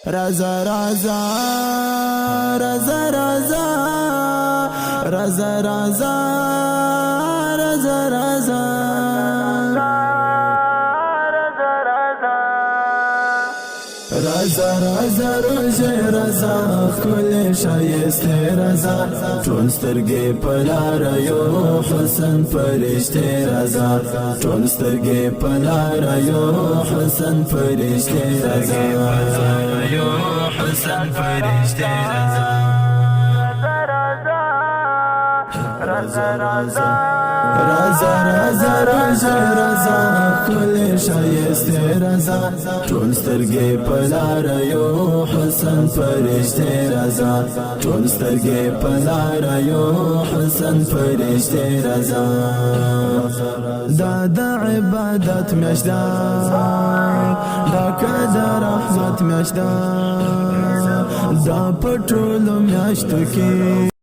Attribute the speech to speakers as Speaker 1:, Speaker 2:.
Speaker 1: رضا رضا رضا رضا رضا رضا رضا رضا رضا رضا روزه رضا کل شایسته رضا ټول سترګې په لار یو حسن فرشته رضا ټول سترګې په لار یو حسن فرشته رضا یو حسن فرشته رضا رضا رضا رضا رضا رضا رضا کل شایسته رضا ټول سترګې په لار یو حسن فرشته رضا ټول سترګې په لار یو حسن فرشته رضا دا د عبادت میاشدا دا د رحمت میاشدا دا په ټولو میاشتو کې